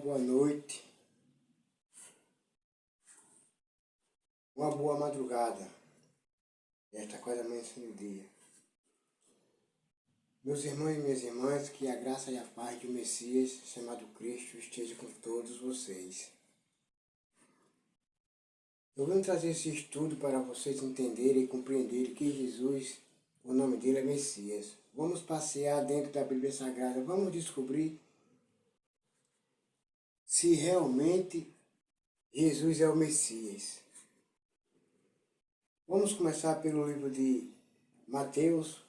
boa noite, uma boa madrugada, esta quase amanhecendo o dia. Meus irmãos e minhas irmãs, que a graça e a paz do Messias, chamado Cristo, esteja com todos vocês. Eu venho trazer esse estudo para vocês entenderem e compreenderem que Jesus, o nome dele é Messias. Vamos passear dentro da Bíblia Sagrada, vamos descobrir se realmente Jesus é o Messias. Vamos começar pelo livro de Mateus,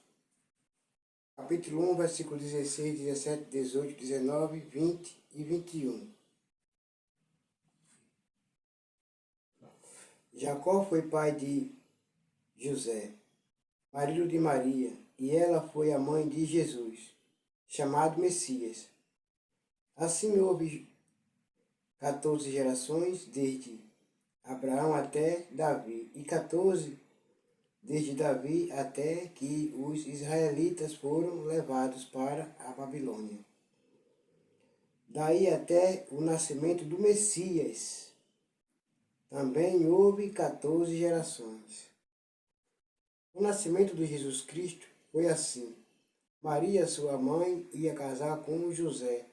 capítulo 1, versículo 16, 17, 18, 19, 20 e 21. Jacó foi pai de José, marido de Maria, e ela foi a mãe de Jesus, chamado Messias. Assim houve 14 gerações, desde Abraão até Davi, e 14 desde Davi até que os israelitas foram levados para a Babilônia. Daí até o nascimento do Messias, também houve 14 gerações. O nascimento de Jesus Cristo foi assim. Maria, sua mãe, ia casar com José,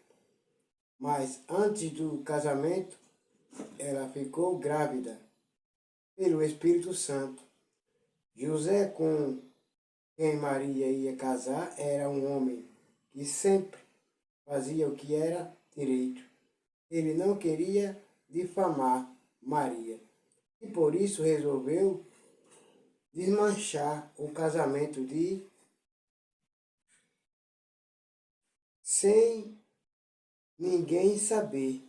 mas antes do casamento, ela ficou grávida pelo Espírito Santo. José, com quem Maria ia casar, era um homem que sempre fazia o que era direito. Ele não queria difamar Maria e por isso resolveu desmanchar o casamento sem ninguém saber.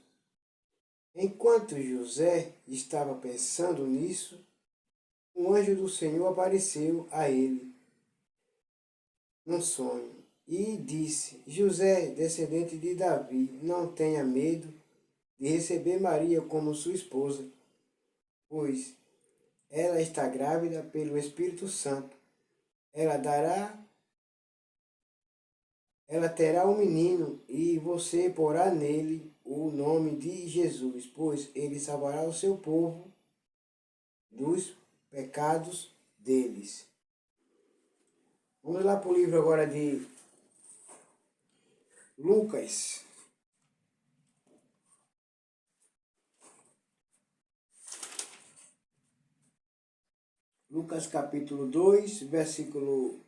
Enquanto José estava pensando nisso, um anjo do Senhor apareceu a ele num sonho e disse: José, descendente de Davi, não tenha medo de receber Maria como sua esposa, pois ela está grávida pelo Espírito Santo. Ela terá um menino e você porá nele o nome de Jesus, pois ele salvará o seu povo dos pecados deles. Vamos lá para o livro agora de Lucas. Lucas capítulo 2, versículo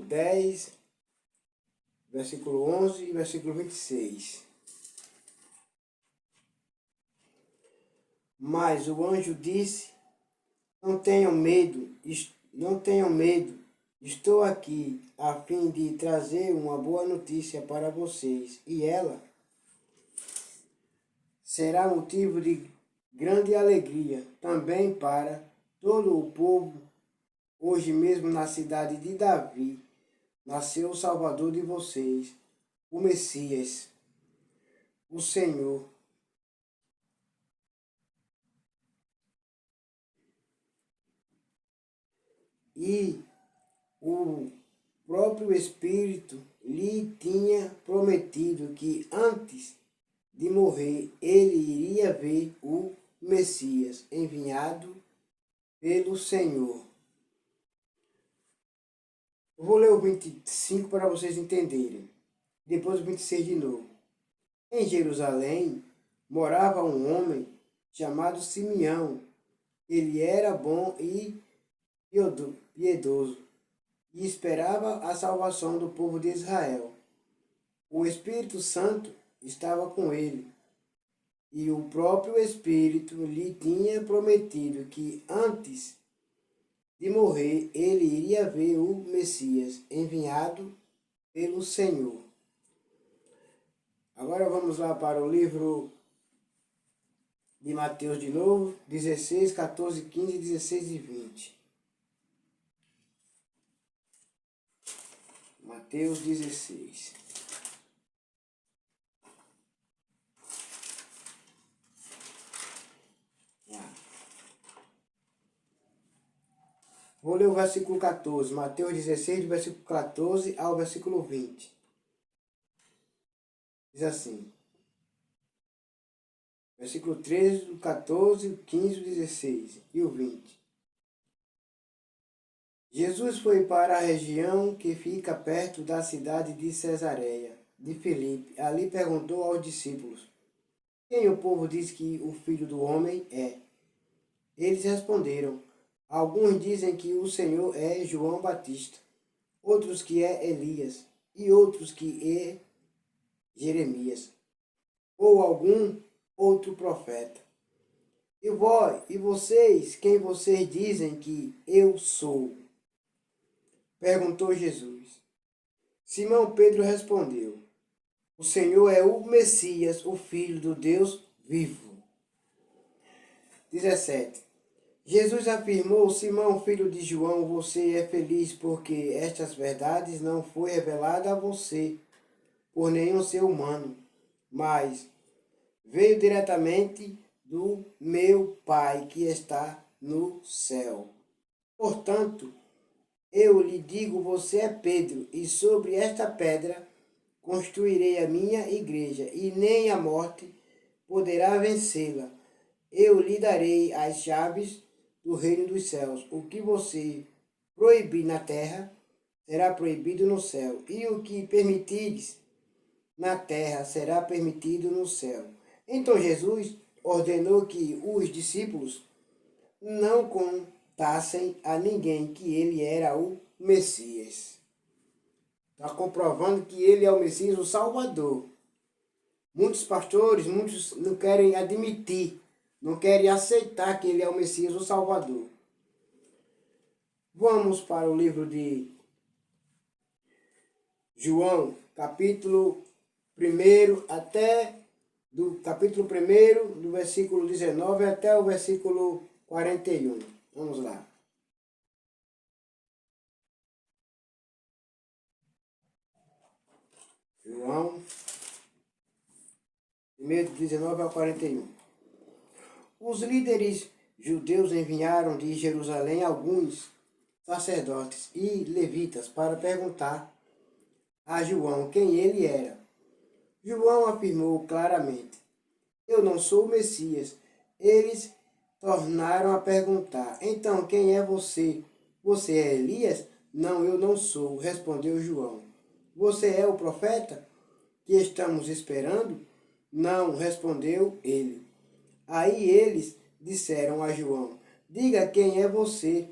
10, versículo 11 e versículo 26. Mas o anjo disse: não tenham medo, estou aqui a fim de trazer uma boa notícia para vocês, e ela será motivo de grande alegria também para todo o povo. Hoje mesmo na cidade de Davi nasceu o Salvador de vocês, o Messias, o Senhor. E o próprio Espírito lhe tinha prometido que antes de morrer ele iria ver o Messias enviado pelo Senhor. Eu vou ler o 25 para vocês entenderem. Depois o 26 de novo. Em Jerusalém morava um homem chamado Simeão. Ele era bom e piedoso e esperava a salvação do povo de Israel. O Espírito Santo estava com ele, e o próprio Espírito lhe tinha prometido que antes de morrer ele iria ver o Messias enviado pelo Senhor. Agora vamos lá para o livro de Mateus de novo, 16, 14, 15, 16 e 20. Mateus 16. Vou ler o versículo 14, Mateus 16, do versículo 14 ao versículo 20. Diz assim, versículo 13, o 14, o 15, o 16 e o 20. Jesus foi para a região que fica perto da cidade de Cesareia, de Filipe. Ali perguntou aos discípulos, quem o povo diz que o Filho do Homem é? Eles responderam, alguns dizem que o Senhor é João Batista, outros que é Elias, e outros que é Jeremias, ou algum outro profeta. E vocês, quem vocês dizem que eu sou? Perguntou Jesus. Simão Pedro respondeu, o Senhor é o Messias, o Filho do Deus vivo. 17. Jesus afirmou, Simão, filho de João, você é feliz porque estas verdades não foi revelada a você por nenhum ser humano, mas veio diretamente do meu Pai que está no céu. Portanto, eu lhe digo, você é Pedro, e sobre esta pedra construirei a minha igreja, e nem a morte poderá vencê-la. Eu lhe darei as chaves do reino dos céus. O que você proibir na terra, será proibido no céu, e o que permitires na terra, será permitido no céu. Então Jesus ordenou que os discípulos não contassem a ninguém que ele era o Messias. Está comprovando que ele é o Messias, o Salvador. Muitos pastores, muitos não querem admitir, não querem aceitar que ele é o Messias, o Salvador. Vamos para o livro de João, capítulo 1 até do capítulo 1, do versículo 19 até o versículo 41. Vamos lá. João 1, 19 ao 41. Os líderes judeus enviaram de Jerusalém alguns sacerdotes e levitas para perguntar a João quem ele era. João afirmou claramente, eu não sou o Messias. Eles tornaram a perguntar, então quem é você? Você é Elias? Não, eu não sou, respondeu João. Você é o profeta que estamos esperando? Não, respondeu ele. Aí eles disseram a João, diga quem é você,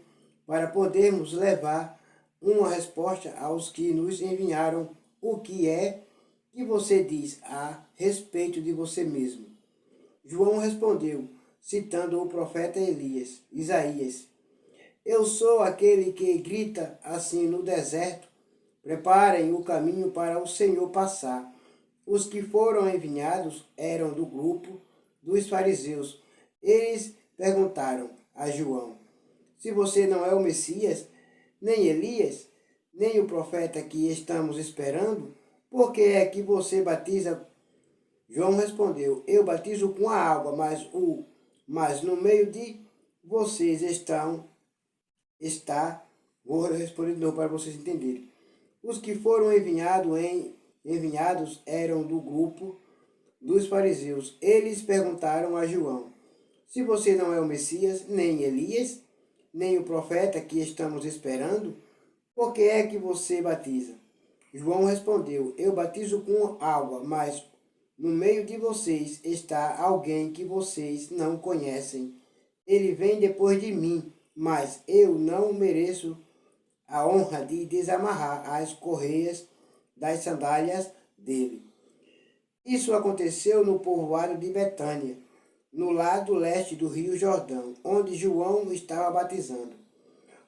para podermos levar uma resposta aos que nos enviaram. O que é que você diz a respeito de você mesmo? João respondeu, citando o profeta Isaías, eu sou aquele que grita assim no deserto, preparem o caminho para o Senhor passar. Os que foram enviados eram do grupo dos fariseus. Eles perguntaram a João, se você não é o Messias, nem Elias, nem o profeta que estamos esperando, por que é que você batiza? João respondeu, eu batizo com a água, mas no meio de vocês vou responder de novo para vocês entenderem. Os que foram enviados eram do grupo dos fariseus. Eles perguntaram a João, se você não é o Messias, nem Elias, nem o profeta que estamos esperando, por que é que você batiza? João respondeu, eu batizo com água, mas no meio de vocês está alguém que vocês não conhecem. Ele vem depois de mim, mas eu não mereço a honra de desamarrar as correias das sandálias dele. Isso aconteceu no povoado de Betânia, no lado leste do rio Jordão, onde João estava batizando.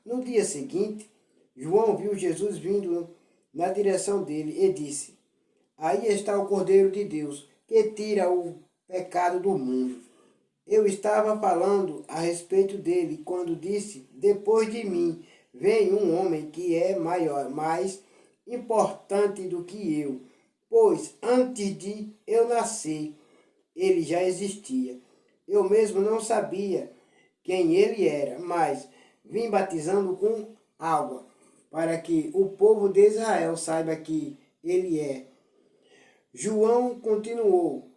No dia seguinte, João viu Jesus vindo na direção dele e disse, aí está o Cordeiro de Deus, que tira o pecado do mundo. Eu estava falando a respeito dele quando disse, depois de mim vem um homem que é maior, mais importante do que eu, pois antes de eu nascer, ele já existia. Eu mesmo não sabia quem ele era, mas vim batizando com água, para que o povo de Israel saiba que ele é. João continuou: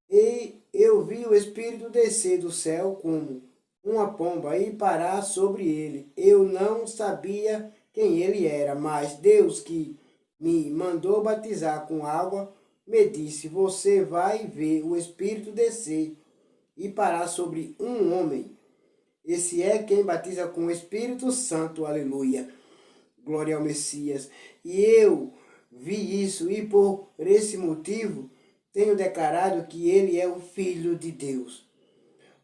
E eu vi o Espírito descer do céu como uma pomba e parar sobre ele. Eu não sabia quem ele era, mas Deus, que me mandou batizar com água, me disse: Você vai ver o Espírito descer e parar sobre um homem. Esse é quem batiza com o Espírito Santo. Aleluia. Glória ao Messias. E eu vi isso e por esse motivo tenho declarado que ele é o Filho de Deus.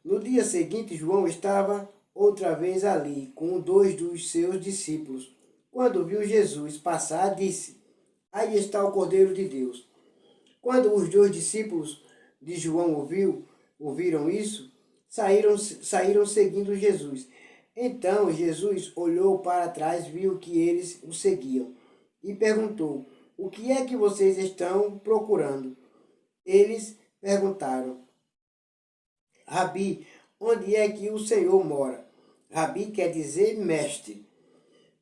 No dia seguinte, João estava outra vez ali com dois dos seus discípulos. Quando viu Jesus passar, disse: Aí está o Cordeiro de Deus. Quando os dois discípulos de João ouviram isso, saíram seguindo Jesus. Então Jesus olhou para trás, viu que eles o seguiam e perguntou: O que é que vocês estão procurando? Eles perguntaram: Rabi, onde é que o Senhor mora? Rabi quer dizer mestre.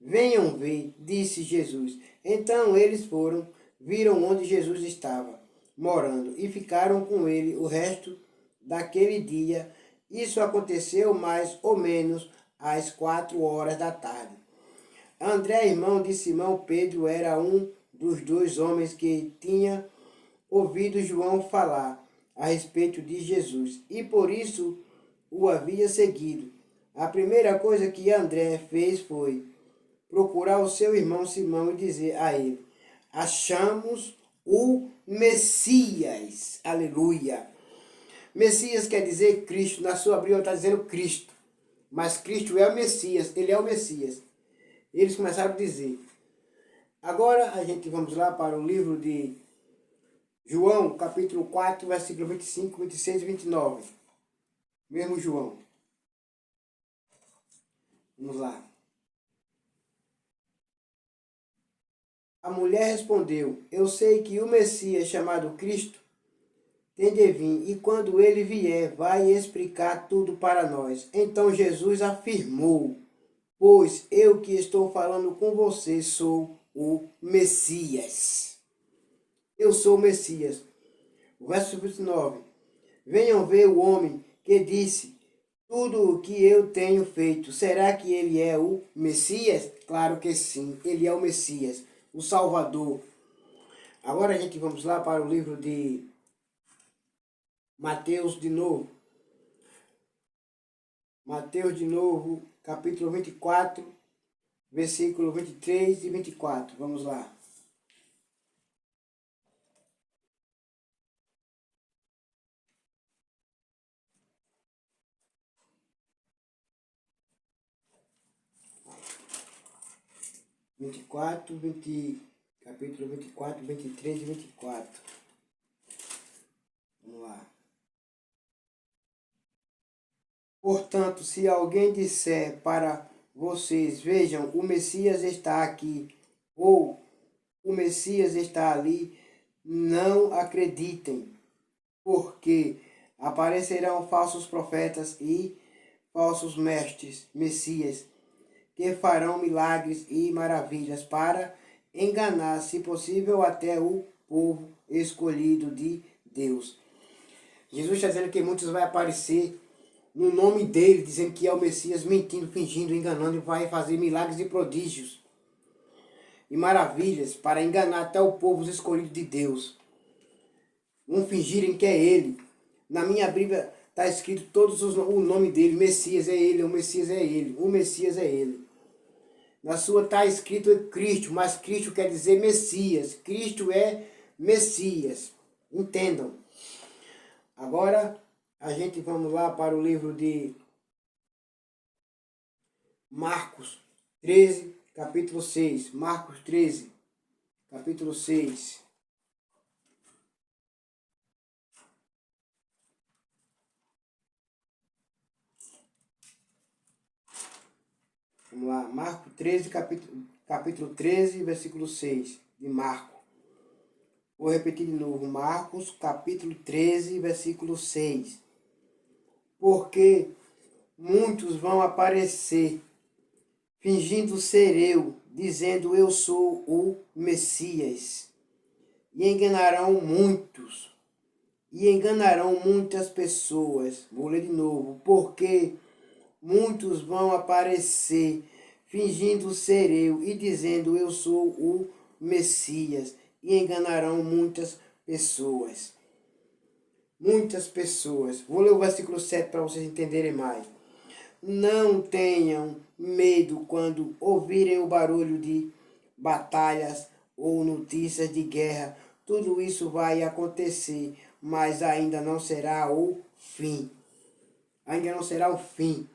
Venham ver, disse Jesus. Então eles foram, viram onde Jesus estava morando e ficaram com ele o resto daquele dia. Isso aconteceu mais ou menos às 4 horas da tarde. André, irmão de Simão Pedro, era um dos dois homens que tinha ouvido João falar a respeito de Jesus e por isso o havia seguido. A primeira coisa que André fez foi procurar o seu irmão Simão e dizer a ele: Achamos o Messias. Aleluia. Messias quer dizer Cristo. Na sua Bíblia está dizendo Cristo. Mas Cristo é o Messias. Ele é o Messias. Eles começaram a dizer. Agora a gente vamos lá para o livro de João, capítulo 4, versículo 25, 26 e 29. Mesmo João. Vamos lá. A mulher respondeu: Eu sei que o Messias, chamado Cristo, tem de vir, e quando ele vier, vai explicar tudo para nós. Então Jesus afirmou: Pois eu que estou falando com você sou o Messias. Eu sou o Messias. O verso 29. Venham ver o homem que disse: Tudo o que eu tenho feito. Será que ele é o Messias? Claro que sim, ele é o Messias, o Salvador. Agora a gente vamos lá para o livro de Mateus de novo. Mateus de novo, capítulo 24, versículo 23 e 24. Vamos lá. Capítulo 24, 23 e 24. Vamos lá. Portanto, se alguém disser para vocês: Vejam, o Messias está aqui, ou o Messias está ali, não acreditem, porque aparecerão falsos profetas e falsos mestres, Messias, que farão milagres e maravilhas para enganar, se possível, até o povo escolhido de Deus. Jesus está dizendo que muitos vai aparecer no nome dele, dizendo que é o Messias, mentindo, fingindo, enganando, e vai fazer milagres e prodígios e maravilhas para enganar até o povo escolhido de Deus. Não fingirem que é ele. Na minha Bíblia está escrito o nome dele: Messias é ele, o Messias é ele, o Messias é ele. Na sua está escrito Cristo, mas Cristo quer dizer Messias. Cristo é Messias. Entendam. Agora a gente vamos lá para o livro de Marcos 13, capítulo 6. Marcos 13, capítulo 6. Vamos lá, Marcos 13, capítulo 13, versículo 6 de Marcos. Vou repetir de novo, Marcos, capítulo 13, versículo 6. Porque muitos vão aparecer, fingindo ser eu, dizendo: Eu sou o Messias. e enganarão muitos. E enganarão muitas pessoas. Vou ler de novo. Porque muitos vão aparecer fingindo ser eu e dizendo eu sou o Messias. E enganarão muitas pessoas. Muitas pessoas. Vou ler o versículo 7 para vocês entenderem mais. Não tenham medo quando ouvirem o barulho de batalhas ou notícias de guerra. Tudo isso vai acontecer, mas ainda não será o fim. Ainda não será o fim.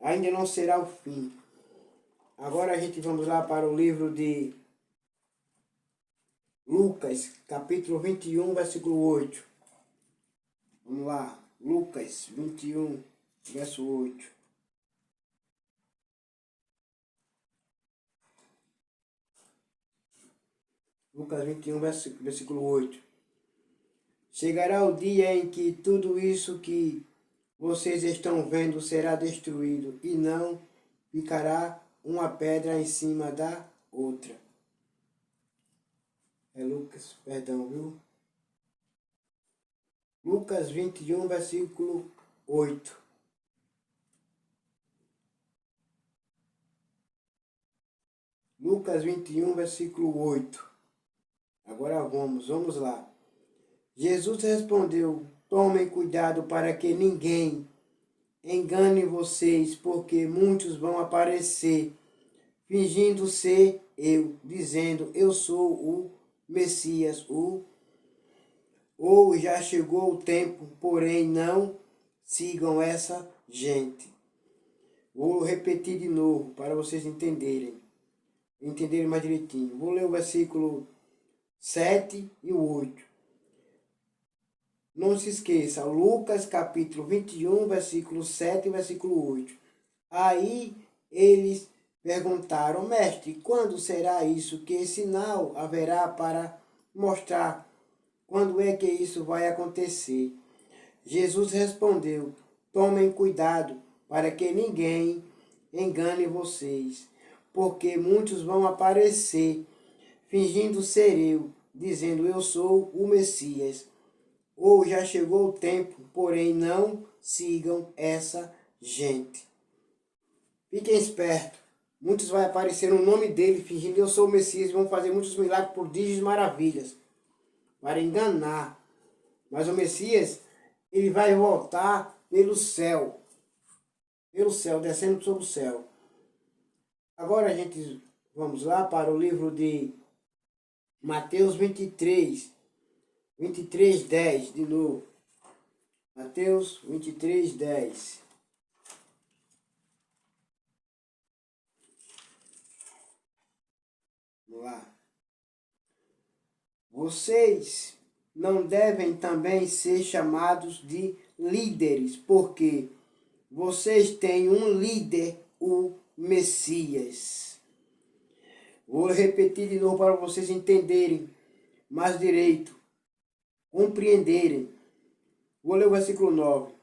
Ainda não será o fim. Agora a gente vamos lá para o livro de Lucas, capítulo 21, versículo 8. Vamos lá. Lucas 21, verso 8. Lucas 21, versículo 8. Chegará o dia em que tudo isso que vocês estão vendo será destruído e não ficará uma pedra em cima da outra. É Lucas, perdão, viu? Lucas 21, versículo 8. Lucas 21, versículo 8. Agora vamos lá. Jesus respondeu: tomem cuidado para que ninguém engane vocês, porque muitos vão aparecer fingindo ser eu, dizendo eu sou o Messias, ou já chegou o tempo, porém não sigam essa gente. Vou repetir de novo para vocês entenderem mais direitinho. Vou ler o versículo 7 e o 8. Não se esqueça, Lucas capítulo 21, versículo 7 e versículo 8. Aí eles perguntaram: mestre, quando será isso? Que sinal haverá para mostrar quando é que isso vai acontecer? Jesus respondeu: tomem cuidado para que ninguém engane vocês, porque muitos vão aparecer fingindo ser eu, dizendo eu sou o Messias. Ou já chegou o tempo, porém não sigam essa gente. Fiquem espertos. Muitos vão aparecer no nome dele, fingindo eu sou o Messias, e vão fazer muitos milagres, prodígios e maravilhas, para enganar. Mas o Messias, ele vai voltar pelo céu, descendo sobre o céu. Agora a gente vamos lá para o livro de Mateus 23, 10, de novo. Mateus 23, 10. Vamos lá. Vocês não devem também ser chamados de líderes, porque vocês têm um líder, o Messias. Vou repetir de novo para vocês entenderem mais direito, compreenderem. Vou ler o versículo 9.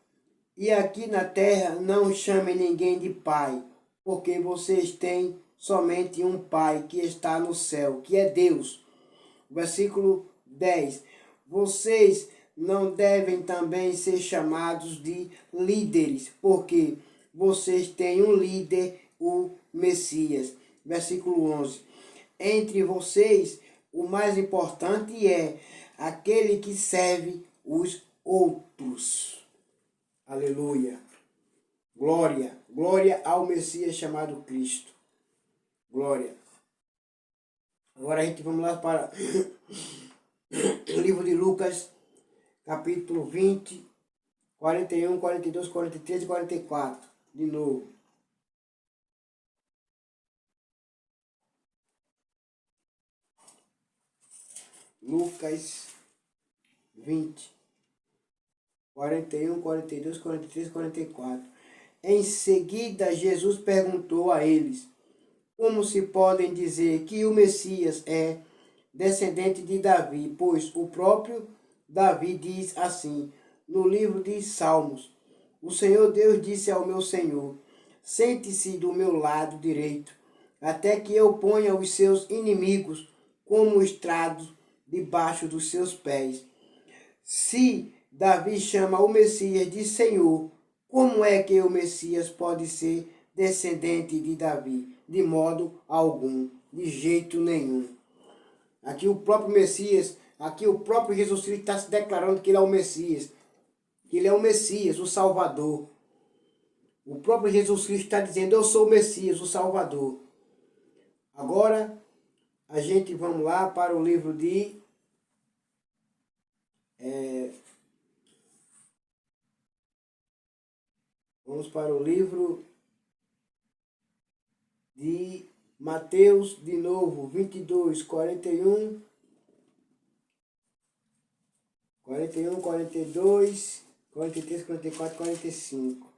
E aqui na terra não chamem ninguém de pai, porque vocês têm somente um pai que está no céu, que é Deus. Versículo 10. Vocês não devem também ser chamados de líderes, porque vocês têm um líder, o Messias. Versículo 11. Entre vocês, o mais importante é aquele que serve os outros. Aleluia. Glória. Glória ao Messias chamado Cristo. Glória. Agora a gente vamos lá para o livro de Lucas, capítulo 20, 41, 42, 43 e 44. De novo. Lucas 20, 41, 42, 43 e 44. Em seguida, Jesus perguntou a eles: como se podem dizer que o Messias é descendente de Davi? Pois o próprio Davi diz assim, no livro de Salmos: o Senhor Deus disse ao meu Senhor: sente-se do meu lado direito, até que eu ponha os seus inimigos como estrado debaixo dos seus pés. Se Davi chama o Messias de Senhor, como é que o Messias pode ser descendente de Davi? De modo algum, de jeito nenhum. Aqui o próprio Messias, aqui o próprio Jesus Cristo está se declarando que ele é o Messias. Que ele é o Messias, o Salvador. O próprio Jesus Cristo está dizendo, eu sou o Messias, o Salvador. Agora, a gente vamos lá para o livro de... vamos para o livro de Mateus, de novo, 22, 41, 42, 43, 44, 45.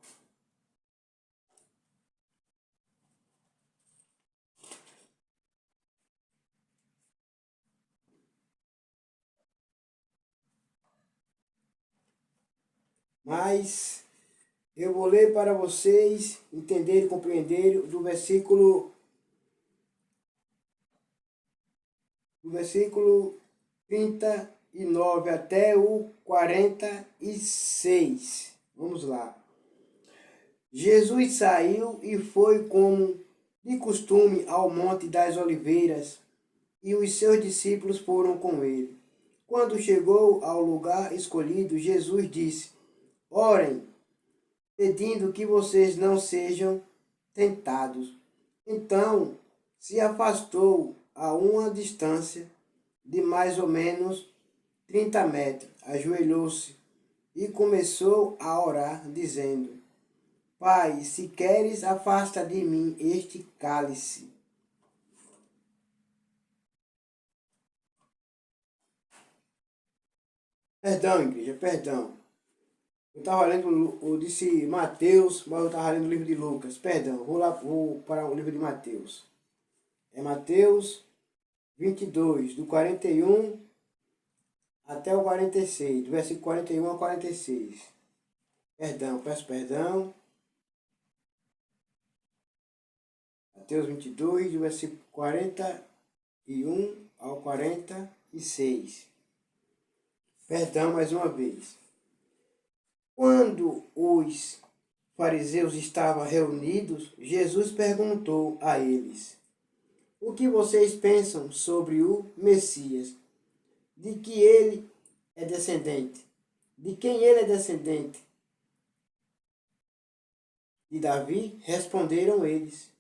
Mas eu vou ler para vocês entenderem e compreenderem do versículo 39 até o 46. Vamos lá. Jesus saiu e foi como de costume ao Monte das Oliveiras, e os seus discípulos foram com ele. Quando chegou ao lugar escolhido, Jesus disse: orem, pedindo que vocês não sejam tentados. Então se afastou a uma distância de mais ou menos 30 metros, ajoelhou-se e começou a orar, dizendo: Pai, se queres, afasta de mim este cálice. Perdão, igreja, perdão. Eu estava lendo, eu disse Mateus, mas eu estava lendo o livro de Lucas. Perdão, vou para o livro de Mateus. É Mateus 22, do 41 até o 46, do versículo 41 ao 46. Perdão, peço perdão. Mateus 22, do versículo 41 ao 46. Perdão mais uma vez. Quando os fariseus estavam reunidos, Jesus perguntou a eles: o que vocês pensam sobre o Messias? De que ele é descendente? De quem ele é descendente? De Davi? Responderam eles.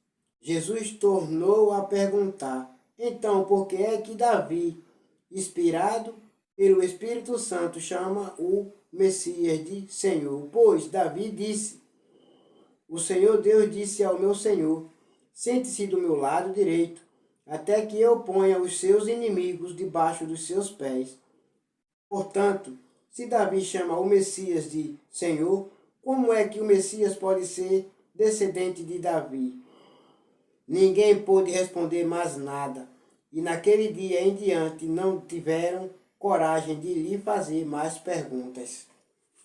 Jesus tornou a perguntar: então, por que é que Davi, inspirado pelo Espírito Santo, chama o Messias de Senhor? Pois Davi disse: o Senhor Deus disse ao meu Senhor: sente-se do meu lado direito, até que eu ponha os seus inimigos debaixo dos seus pés. Portanto, se Davi chama o Messias de Senhor, como é que o Messias pode ser descendente de Davi? Ninguém pôde responder mais nada, e naquele dia em diante não tiveram coragem de lhe fazer mais perguntas.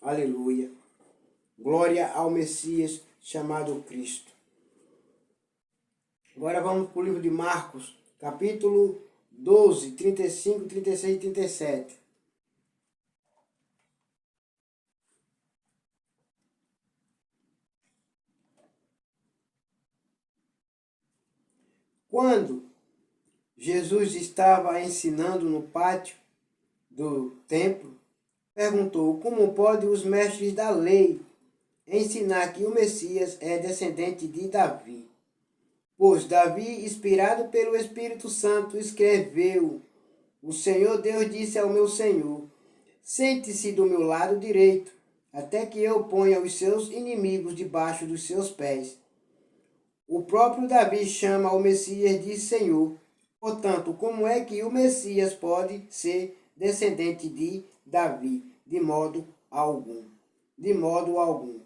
Aleluia. Glória ao Messias chamado Cristo. Agora vamos para o livro de Marcos, capítulo 12, 35, 36 e 37. Quando Jesus estava ensinando no pátio do templo, perguntou: como podem os mestres da lei ensinar que o Messias é descendente de Davi? Pois Davi, inspirado pelo Espírito Santo, escreveu: o Senhor Deus disse ao meu Senhor: sente-se do meu lado direito, até que eu ponha os seus inimigos debaixo dos seus pés. O próprio Davi chama o Messias de Senhor. Portanto, como é que o Messias pode ser descendente de Davi? De modo algum. De modo algum.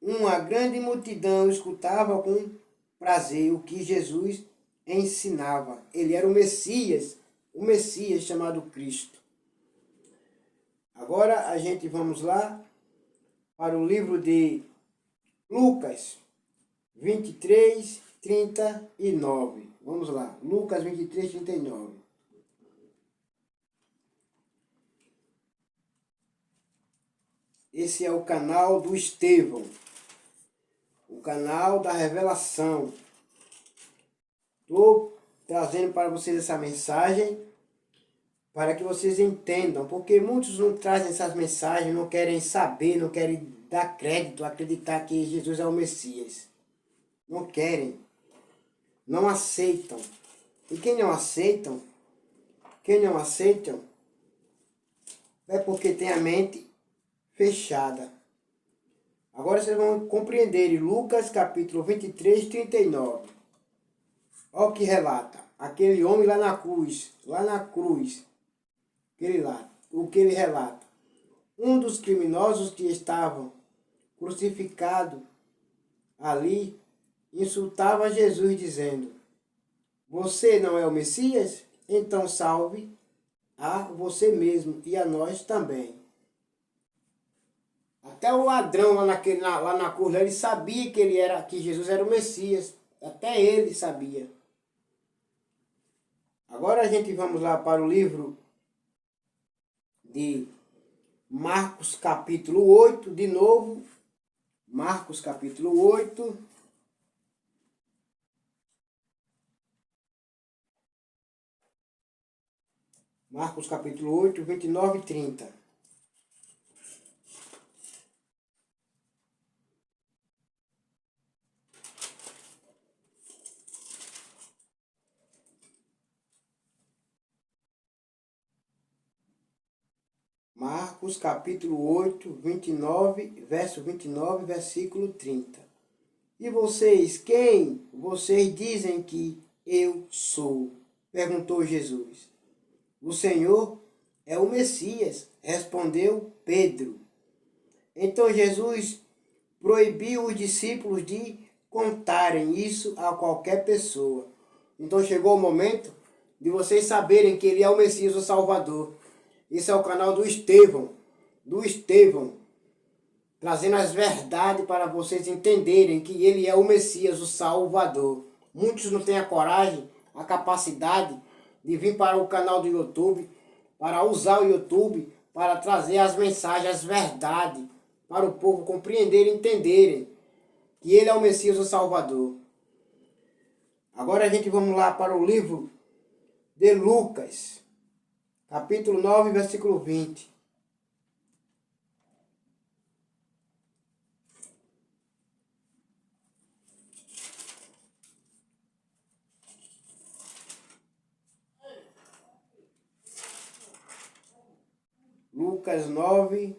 Uma grande multidão escutava com prazer o que Jesus ensinava. Ele era o Messias chamado Cristo. Agora a gente vamos lá para o livro de Lucas 23, 39. Vamos lá, Lucas 23, 39. Esse é o canal do Estevão, o canal da revelação. Estou trazendo para vocês essa mensagem para que vocês entendam, porque muitos não trazem essas mensagens, não querem saber, não querem dar crédito, acreditar que Jesus é o Messias. Não querem, não aceitam. E quem não aceitam é porque tem a mente fechada. Agora vocês vão compreender em Lucas capítulo 23, 39. Olha o que relata. Aquele homem lá na cruz, o que ele relata. Um dos criminosos que estavam crucificados ali insultava Jesus dizendo: você não é o Messias? Então salve a você mesmo e a nós também. Até o ladrão lá na cruz, ele sabia que Jesus era o Messias. Até ele sabia. Agora a gente vamos lá para o livro de Marcos capítulo 8, de novo. Marcos capítulo 8. Marcos capítulo 8, 29 e 30. Marcos capítulo 8, 29, verso 29, versículo 30. E vocês, quem vocês dizem que eu sou? Perguntou Jesus. O Senhor é o Messias, respondeu Pedro. Então Jesus proibiu os discípulos de contarem isso a qualquer pessoa. Então chegou o momento de vocês saberem que ele é o Messias, o Salvador. Esse é o canal do Estevão, trazendo as verdades para vocês entenderem que ele é o Messias, o Salvador. Muitos não têm a coragem, a capacidade de vir para o canal do YouTube, para usar o YouTube, para trazer as mensagens, as verdades, para o povo compreender e entenderem que ele é o Messias, o Salvador. Agora a gente vamos lá para o livro de Lucas, capítulo 9, versículo 20. Lucas 9,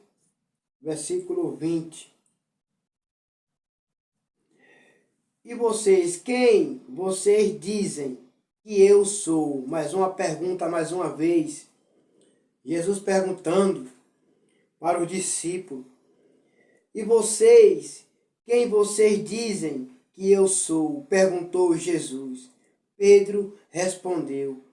versículo 20. E vocês, quem vocês dizem que eu sou? Mais uma pergunta, mais uma vez. Jesus perguntando para os discípulos. E vocês, quem vocês dizem que eu sou? Perguntou Jesus. Pedro respondeu: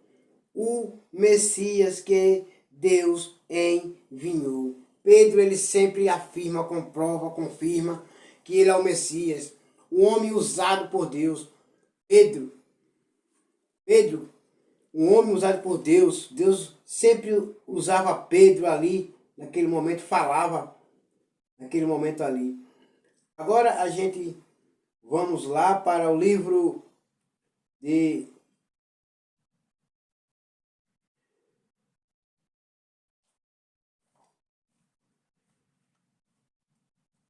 o Messias que Deus enviou. Pedro, ele sempre afirma, comprova, confirma que ele é o Messias, o homem usado por Deus. Pedro, um homem usado por Deus. Deus sempre usava Pedro ali, naquele momento, falava naquele momento ali. Agora a gente vamos lá para o livro de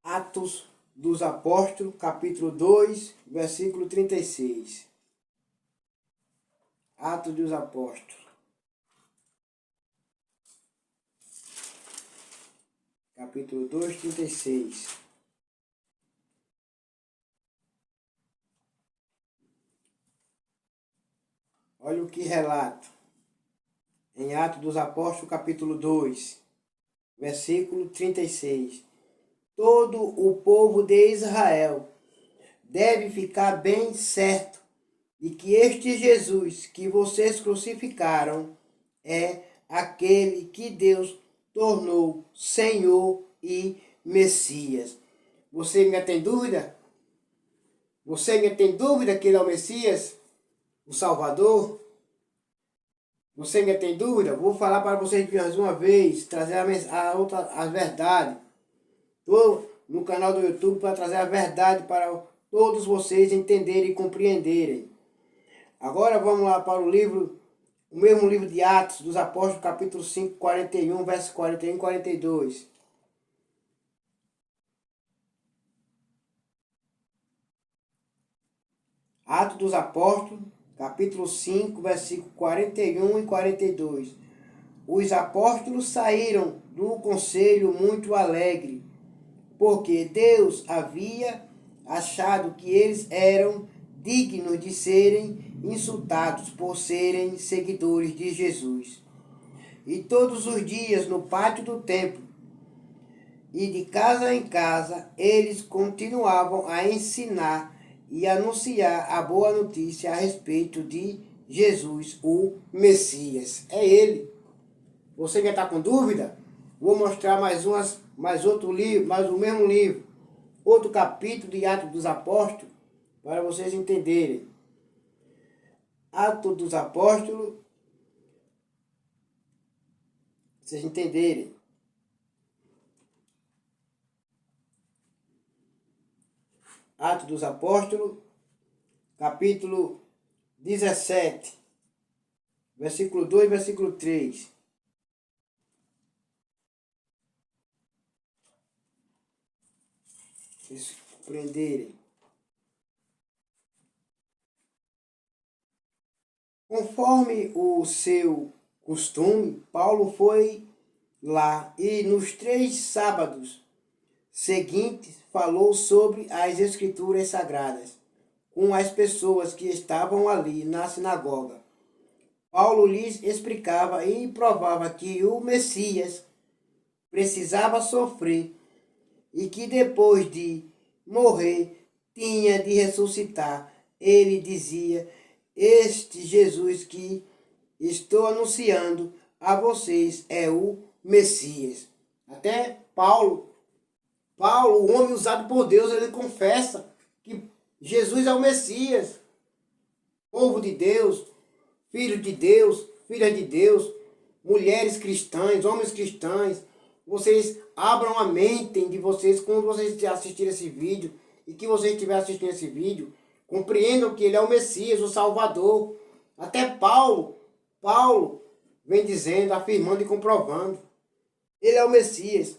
Atos dos Apóstolos, capítulo 2, versículo 36. Atos dos Apóstolos, capítulo 2, 36. Olha o que relata em Atos dos Apóstolos, capítulo 2, versículo 36. Todo o povo de Israel deve ficar bem certo de que este Jesus que vocês crucificaram é aquele que Deus tornou Senhor e Messias. Você ainda tem dúvida? Você ainda tem dúvida que ele é o Messias, o Salvador? Você ainda tem dúvida? Vou falar para vocês mais uma vez, trazer a verdade. Estou no canal do YouTube para trazer a verdade para todos vocês entenderem e compreenderem. Agora vamos lá para o mesmo livro de Atos dos Apóstolos, capítulo 5, 41, versos 41 e 42. Atos dos Apóstolos, capítulo 5, versículo 41 e 42. Os apóstolos saíram do conselho muito alegre, porque Deus havia achado que eles eram dignos de serem insultados por serem seguidores de Jesus. E todos os dias no pátio do templo e de casa em casa, eles continuavam a ensinar e anunciar a boa notícia a respeito de Jesus, o Messias. É ele. Você já está com dúvida? Vou mostrar mais outro livro, mais o mesmo livro, outro capítulo de Atos dos Apóstolos, para vocês entenderem. Atos dos Apóstolos, vocês entenderem. Atos dos Apóstolos, capítulo 17, versículo 2, versículo 3. Vocês compreenderem. Conforme o seu costume, Paulo foi lá e nos 3 sábados seguintes falou sobre as Escrituras Sagradas com as pessoas que estavam ali na sinagoga. Paulo lhes explicava e provava que o Messias precisava sofrer e que depois de morrer tinha de ressuscitar. Ele dizia: este Jesus que estou anunciando a vocês é o Messias. Até Paulo, o homem usado por Deus, ele confessa que Jesus é o Messias. Povo de Deus, filho de Deus, filha de Deus, mulheres cristãs, homens cristãos, vocês abram a mente de vocês quando vocês assistirem esse vídeo e que vocês estiverem assistindo esse vídeo, compreendam que ele é o Messias, o Salvador. Até Paulo vem dizendo, afirmando e comprovando. Ele é o Messias.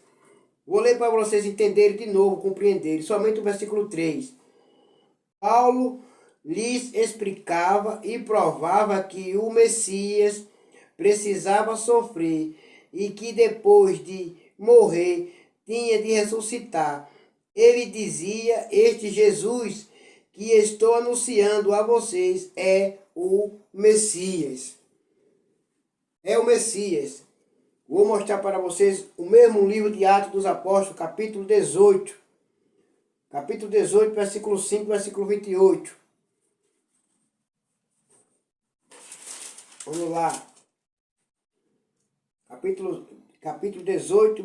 Vou ler para vocês entenderem de novo, compreenderem. Somente o versículo 3. Paulo lhes explicava e provava que o Messias precisava sofrer e que depois de morrer tinha de ressuscitar. Ele dizia: este Jesus que estou anunciando a vocês é o Messias. É o Messias. Vou mostrar para vocês o mesmo livro de Atos dos Apóstolos, capítulo 18. Capítulo 18, versículo 5, versículo 28. Vamos lá. Capítulo 18,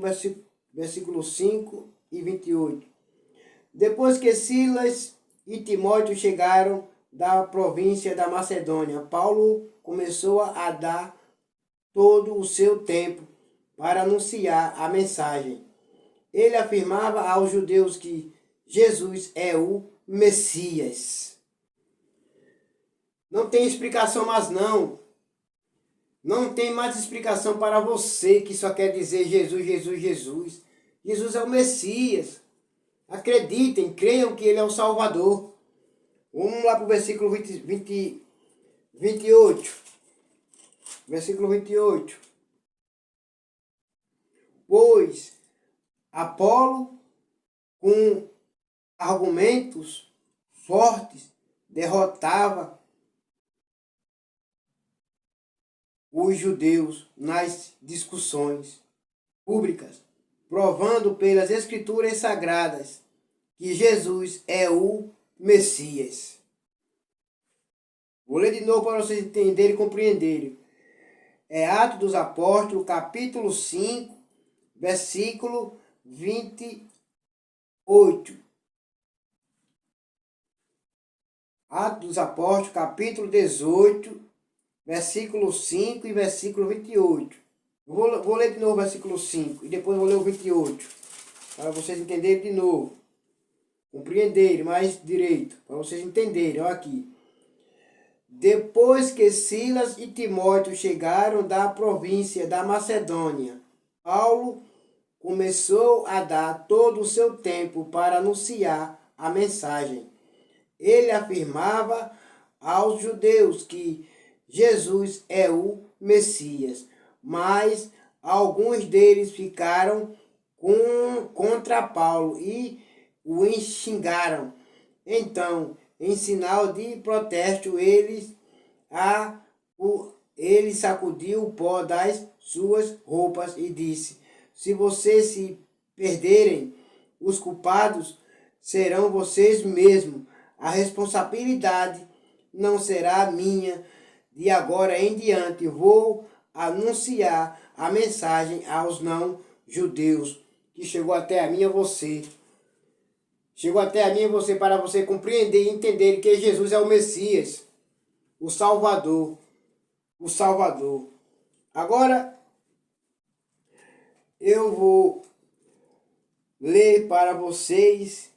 versículo 5 e 28. Depois que Silas e Timóteo chegaram da província da Macedônia, Paulo começou a dar todo o seu tempo para anunciar a mensagem. Ele afirmava aos judeus que Jesus é o Messias. Não tem explicação mais não. Não tem mais explicação para você que só quer dizer Jesus, Jesus, Jesus. Jesus é o Messias. Acreditem, creiam que ele é o Salvador. Vamos lá para o versículo 28. Versículo 28. Pois Apolo, com argumentos fortes, derrotava os judeus nas discussões públicas, provando pelas Escrituras Sagradas que Jesus é o Messias. Vou ler de novo para vocês entenderem e compreenderem. É Atos dos Apóstolos, capítulo 5, versículo 28. Atos dos Apóstolos, capítulo 18, versículo 5 e versículo 28. Vou ler de novo o versículo 5 e depois vou ler o 28. para vocês entenderem de novo. Compreenderem mais direito, para vocês entenderem. Olha aqui. Depois que Silas e Timóteo chegaram da província da Macedônia, Paulo começou a dar todo o seu tempo para anunciar a mensagem. Ele afirmava aos judeus que Jesus é o Messias, mas alguns deles ficaram contra Paulo e o xingaram. Então, em sinal de protesto, ele sacudiu o pó das suas roupas e disse: se vocês se perderem, os culpados serão vocês mesmos. A responsabilidade não será minha. De agora em diante vou anunciar a mensagem aos não-judeus, que chegou até a mim e a você. Chegou até a mim e a você para você compreender e entender que Jesus é o Messias, o Salvador. O Salvador. Agora, eu vou ler para vocês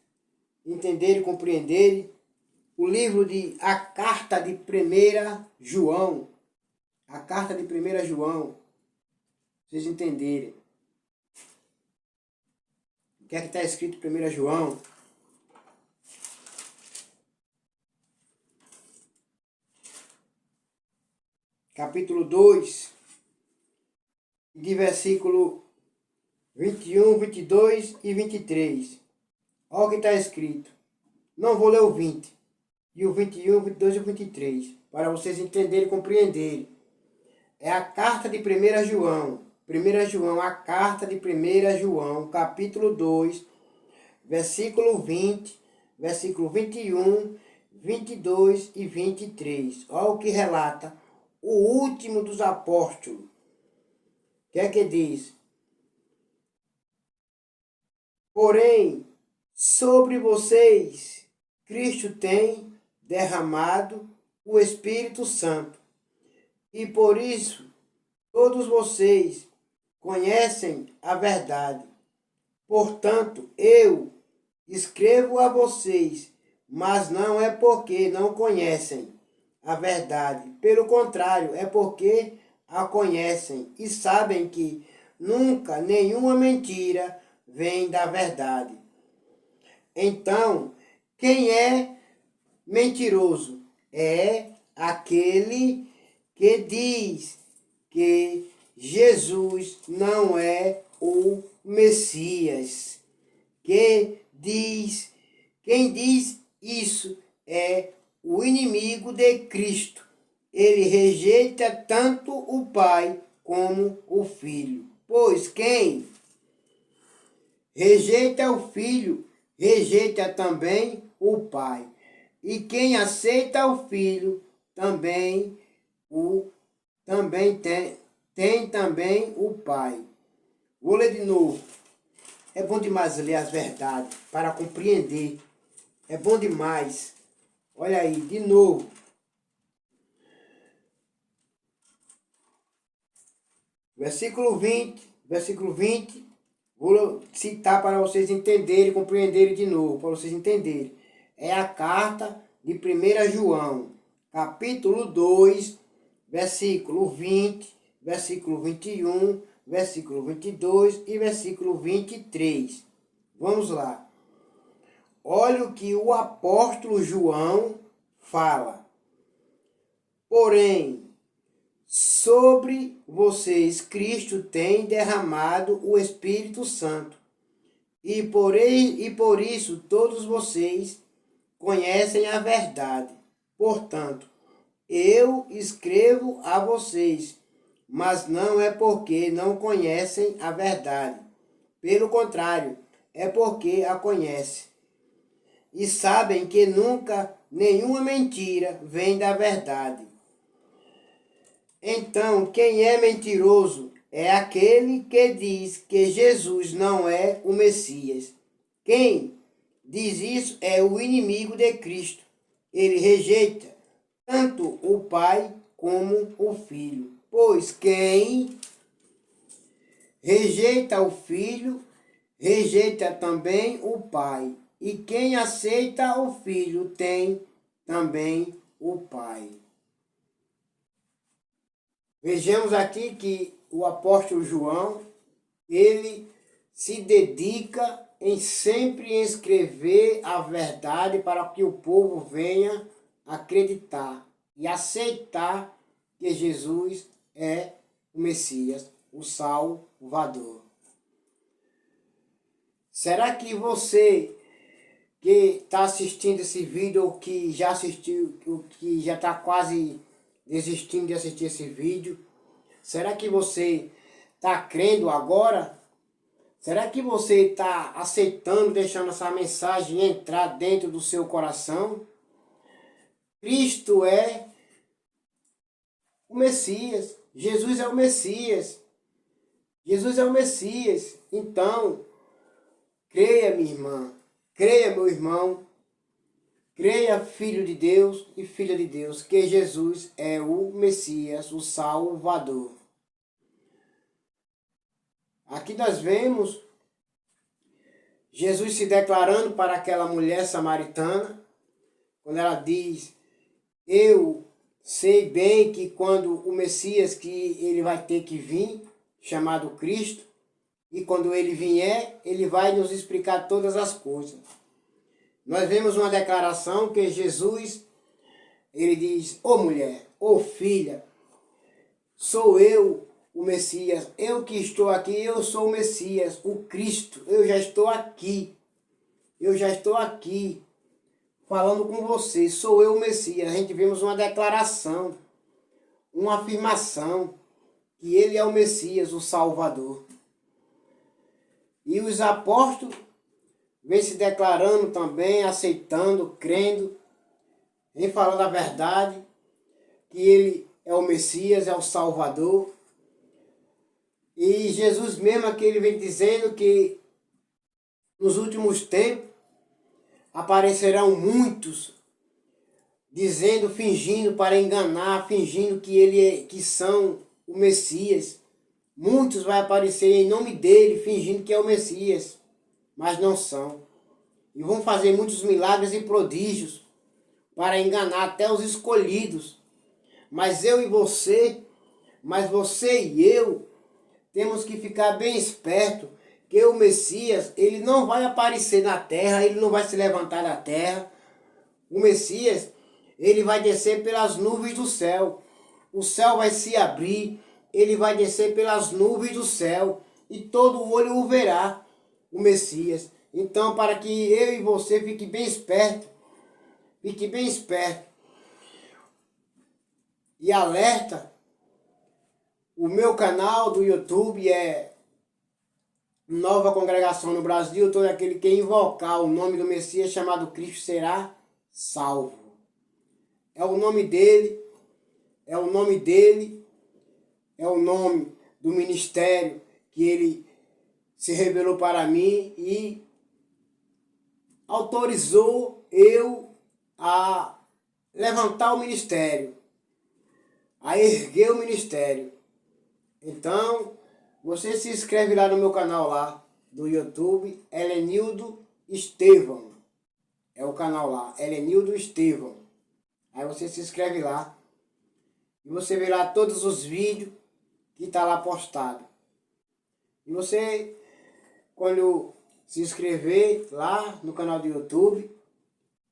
entenderem e compreenderem o livro de A Carta de 1 João. A Carta de 1 João. Vocês entenderem. O que é que está escrito em 1 João? Capítulo 2, de versículo 21, 22 e 23. Olha o que está escrito. Não vou ler o 20, e o 21, 22 e o 23, para vocês entenderem e compreenderem. É a carta de 1 João. 1 João, a carta de 1 João, capítulo 2, versículo 20, versículo 21, 22 e 23. Olha o que relata o último dos apóstolos. O que é que diz? Porém, sobre vocês, Cristo tem derramado o Espírito Santo. E por isso, todos vocês conhecem a verdade. Portanto, eu escrevo a vocês, mas não é porque não conhecem a verdade. Pelo contrário, é porque a conhecem e sabem que nunca nenhuma mentira vem da verdade. Então, quem é mentiroso? É aquele que diz que Jesus não é o Messias. Quem diz isso é o inimigo de Cristo. Ele rejeita tanto o Pai como o Filho. Pois quem rejeita o Filho, rejeita também o Pai. E quem aceita o Filho, também tem também o Pai. Vou ler de novo. É bom demais ler as verdades para compreender. É bom demais. Olha aí, de novo. Versículo 20, vou citar para vocês entenderem e compreenderem de novo, para vocês entenderem. É a carta de 1 João, capítulo 2, versículo 20, versículo 21, versículo 22 e versículo 23. Vamos lá. Olha o que o apóstolo João fala. Porém, sobre vocês Cristo tem derramado o Espírito Santo. E por isso todos vocês conhecem a verdade. Portanto, eu escrevo a vocês, mas não é porque não conhecem a verdade. Pelo contrário, é porque a conhecem. E sabem que nunca nenhuma mentira vem da verdade. Então, quem é mentiroso é aquele que diz que Jesus não é o Messias. Quem diz isso é o inimigo de Cristo. Ele rejeita tanto o Pai como o Filho. Pois quem rejeita o Filho, rejeita também o Pai. E quem aceita o Filho tem também o Pai. Vejamos aqui que o apóstolo João, ele se dedica em sempre escrever a verdade para que o povo venha acreditar e aceitar que Jesus é o Messias, o Salvador. Será que você que está assistindo esse vídeo, ou que já assistiu, ou que já está quase desistindo de assistir esse vídeo, será que você está crendo agora? Será que você está aceitando, deixando essa mensagem entrar dentro do seu coração? Cristo é o Messias. Jesus é o Messias. Jesus é o Messias. Então, creia, minha irmã. Creia, meu irmão. Creia, filho de Deus e filha de Deus, que Jesus é o Messias, o Salvador. Aqui nós vemos Jesus se declarando para aquela mulher samaritana, quando ela diz: eu sei bem que quando o Messias, que ele vai ter que vir, chamado Cristo, e quando ele vier, ele vai nos explicar todas as coisas. Nós vemos uma declaração que Jesus, ele diz: ô mulher, ô filha, sou eu o Messias, eu que estou aqui, eu sou o Messias, o Cristo, eu já estou aqui, falando com você, sou eu o Messias. A gente vemos uma declaração, uma afirmação, que ele é o Messias, o Salvador. E os apóstolos vêm se declarando também, aceitando, crendo, vêm falando a verdade, que ele é o Messias, é o Salvador. E Jesus mesmo aqui, ele vem dizendo que nos últimos tempos aparecerão muitos dizendo, fingindo para enganar, fingindo que são o Messias. Muitos vai aparecer em nome dele, fingindo que é o Messias, mas não são. E vão fazer muitos milagres e prodígios para enganar até os escolhidos. Mas você e eu, temos que ficar bem esperto, que o Messias, ele não vai aparecer na terra, ele não vai se levantar da terra. O Messias, ele vai descer pelas nuvens do céu. O céu vai se abrir, ele vai descer pelas nuvens do céu e todo olho o verá, o Messias. Então, para que eu e você fique bem esperto e alerta, o meu canal do YouTube é Nova Congregação no Brasil. Todo aquele que invocar o nome do Messias chamado Cristo será salvo. É o nome dele, é o nome do ministério que ele se revelou para mim e autorizou eu a levantar o ministério, a erguer o ministério. Então, você se inscreve lá no meu canal lá do YouTube, Helenildo Estevão. É o canal lá, Helenildo Estevão. Aí você se inscreve lá e você vê lá todos os vídeos que tá lá postado. E você, quando se inscrever lá no canal do YouTube,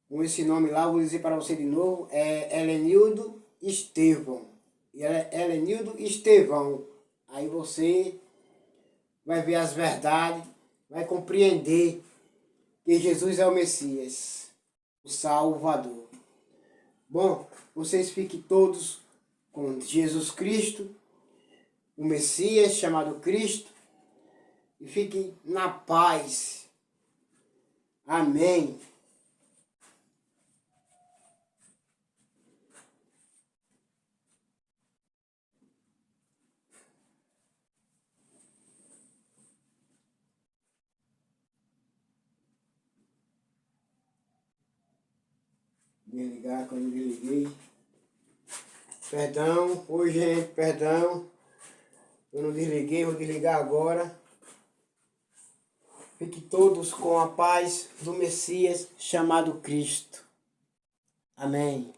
com esse nome lá, eu vou dizer para você de novo, é Helenildo Estevão. E é Helenildo Estevão. Aí você vai ver as verdades, vai compreender que Jesus é o Messias, o Salvador. Bom, vocês fiquem todos com Jesus Cristo, o Messias chamado Cristo, e fiquem na paz. Amém. Desligar quando eu desliguei. Perdão, oi gente, perdão. Eu não desliguei, vou desligar agora. Fique todos com a paz do Messias chamado Cristo. Amém.